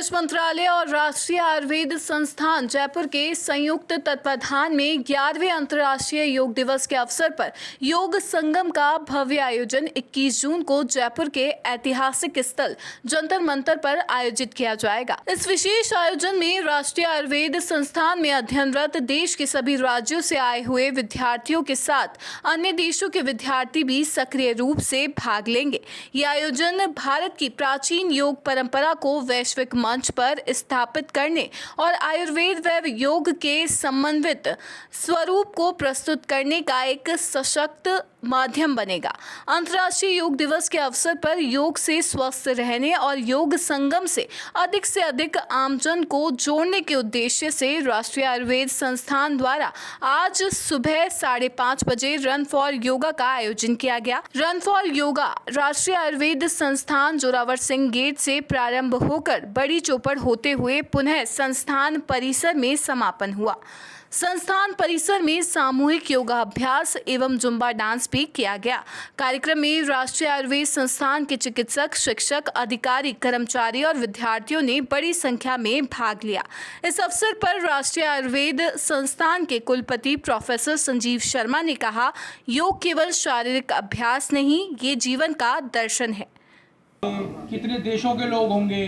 आयुष मंत्रालय और राष्ट्रीय आयुर्वेद संस्थान जयपुर के संयुक्त तत्वाधान में 11वें अंतर्राष्ट्रीय योग दिवस के अवसर पर योग संगम का भव्य आयोजन 21 जून को जयपुर के ऐतिहासिक स्थल जंतर मंतर पर आयोजित किया जाएगा। इस विशेष आयोजन में राष्ट्रीय आयुर्वेद संस्थान में अध्ययनरत देश के सभी राज्यों से आए हुए विद्यार्थियों के साथ अन्य देशों के विद्यार्थी भी सक्रिय रूप से भाग लेंगे। ये आयोजन भारत की प्राचीन योग परंपरा को वैश्विक मंच पर स्थापित करने और आयुर्वेद व योग के समन्वित स्वरूप को प्रस्तुत करने का एक सशक्त माध्यम बनेगा। अंतर्राष्ट्रीय योग दिवस के अवसर पर योग से स्वस्थ रहने और योग संगम से अधिक आमजन को जोड़ने के उद्देश्य से राष्ट्रीय आयुर्वेद संस्थान द्वारा आज सुबह 5:30 बजे रन फॉर योगा का आयोजन किया गया। रन फॉर योगा राष्ट्रीय आयुर्वेद संस्थान जोरावर सिंह गेट से प्रारंभ होकर बड़ी चौपड़ होते हुए पुनः संस्थान परिसर में समापन हुआ। संस्थान परिसर में सामूहिक योगाभ्यास एवं जुम्बा डांस भी किया गया। कार्यक्रम में राष्ट्रीय आयुर्वेद संस्थान के चिकित्सक, शिक्षक, अधिकारी, कर्मचारी और विद्यार्थियों ने बड़ी संख्या में भाग लिया। इस अवसर पर राष्ट्रीय आयुर्वेद संस्थान के कुलपति प्रोफेसर संजीव शर्मा ने कहा, योग केवल शारीरिक अभ्यास नहीं, ये जीवन का दर्शन है। कितने देशों के लोग होंगे?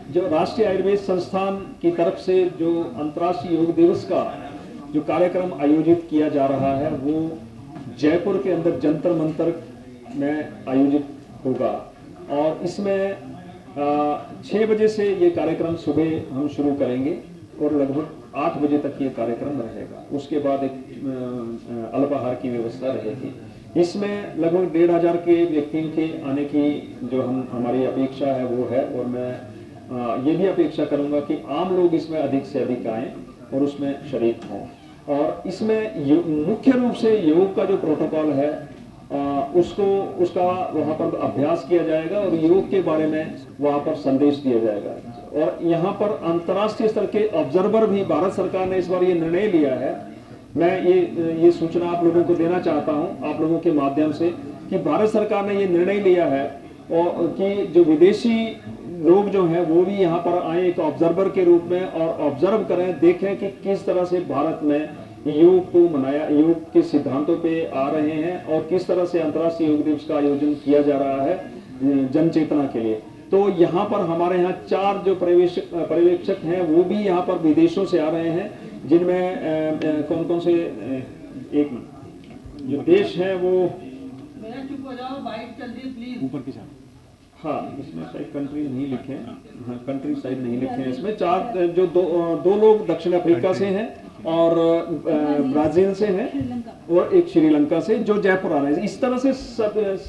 जो राष्ट्रीय आयुर्वेद संस्थान की तरफ से जो अंतर्राष्ट्रीय योग दिवस का जो कार्यक्रम आयोजित किया जा रहा है वो जयपुर के अंदर जंतर मंतर में आयोजित होगा और इसमें 6 बजे से ये कार्यक्रम सुबह हम शुरू करेंगे और लगभग 8 बजे तक ये कार्यक्रम रहेगा। उसके बाद एक अल्पाहार की व्यवस्था रहेगी। इसमें लगभग 1500 के व्यक्तियों के आने की जो हमारी अपेक्षा है वो है और मैं ये भी अपेक्षा करूंगा कि आम लोग इसमें अधिक से अधिक आएँ और उसमें शरीक हों। और इसमें मुख्य रूप से योग का जो प्रोटोकॉल है उसका वहाँ पर अभ्यास किया जाएगा और योग के बारे में वहाँ पर संदेश दिया जाएगा। और यहाँ पर अंतर्राष्ट्रीय स्तर के ऑब्जर्वर भी भारत सरकार ने इस बार ये निर्णय लिया है। मैं ये सूचना आप लोगों को देना चाहता हूँ आप लोगों के माध्यम से कि भारत सरकार ने ये निर्णय लिया है और कि जो विदेशी लोग जो हैं वो भी यहाँ पर आए एक ऑब्जर्वर के रूप में और ऑब्जर्व करें, देखें कि किस तरह से भारत में योग को मनाया, योग के सिद्धांतों पे आ रहे हैं और किस तरह से अंतर्राष्ट्रीय योग दिवस का आयोजन किया जा रहा है जन चेतना के लिए। तो यहाँ पर हमारे यहाँ 4 जो पर्यवेक्षक हैं वो भी यहाँ पर विदेशों से आ रहे हैं, जिनमें कौन कौन से एक जो देश है वो ऊपर की साइड। हाँ, इसमें शायद कंट्री नहीं लिखे हैं। हाँ, कंट्री साइड नहीं लिखे हैं। इसमें 4 जो दो लोग दक्षिण अफ्रीका से हैं और ब्राजील से हैं और एक श्रीलंका से जो जयपुर आ रहे हैं। इस तरह से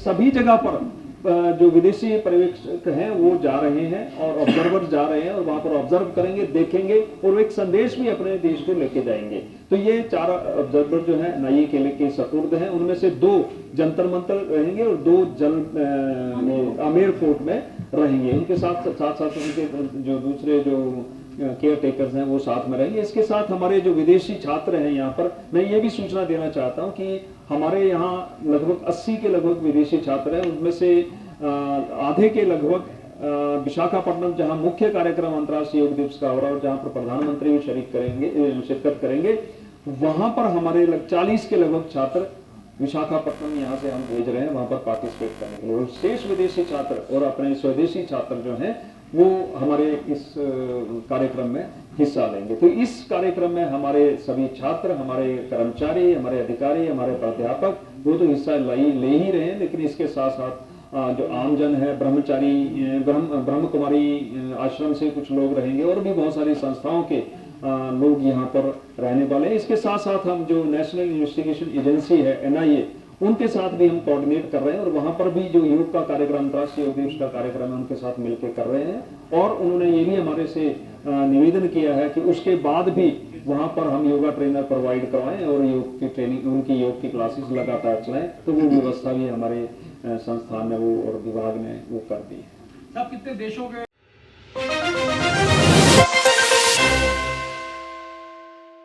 सभी जगह पर जो विदेशी पर्यवेक्षक हैं वो जा रहे हैं और ऑब्जर्वर जा रहे हैं और वहां पर ऑब्जर्व करेंगे, देखेंगे और एक संदेश भी अपने देश को लेके जाएंगे। तो ये 4 ऑब्जर्वर जो है नई किले के सपुर्द हैं, उनमें से 2 जंतर मंतर रहेंगे और 2 आमेर फोर्ट में रहेंगे। उनके साथ उनके जो दूसरे जो केयर टेकर्स हैं वो साथ में रहेंगे। इसके साथ हमारे जो विदेशी छात्र हैं यहाँ पर, मैं ये भी सूचना देना चाहता हूँ कि हमारे यहाँ लगभग 80 के लगभग विदेशी छात्र हैं। उनमें से आधे के लगभग विशाखापट्टनम, जहाँ मुख्य कार्यक्रम अंतर्राष्ट्रीय योग दिवस का हो रहा है और जहाँ पर प्रधानमंत्री भी शिरकत करेंगे, वहां पर हमारे 40 के लगभग छात्र विशाखापट्टनम यहाँ से हम भेज रहे हैं वहां पर पार्टिसिपेट करने के लिए। और शेष विदेशी छात्र और अपने स्वदेशी छात्र जो हैं वो हमारे इस कार्यक्रम में हिस्सा लेंगे। तो इस कार्यक्रम में हमारे सभी छात्र, हमारे कर्मचारी, हमारे अधिकारी, हमारे प्राध्यापक वो तो हिस्सा ले ही रहे हैं, लेकिन इसके साथ साथ जो आमजन है, ब्रह्मचारी, ब्रह्म कुमारी आश्रम से कुछ लोग रहेंगे और भी बहुत सारी संस्थाओं के लोग यहाँ पर रहने वाले हैं। इसके साथ साथ हम जो नेशनल इन्वेस्टिगेशन एजेंसी है NIA, उनके साथ भी हम कोऑर्डिनेट कर रहे हैं और वहां पर भी जो योग का कार्यक्रम, अंतर्राष्ट्रीय योग दिवस का कार्यक्रम है, उनके साथ मिलकर कर रहे हैं। और उन्होंने ये भी हमारे से निवेदन किया है कि उसके बाद भी वहां पर हम योगा ट्रेनर प्रोवाइड करवाएं और योग की ट्रेनिंग, उनकी योग की क्लासेस लगातार चलाएं। तो वो व्यवस्था भी हमारे संस्थान ने वो और विभाग ने वो कर दी है। सब कितने देशों के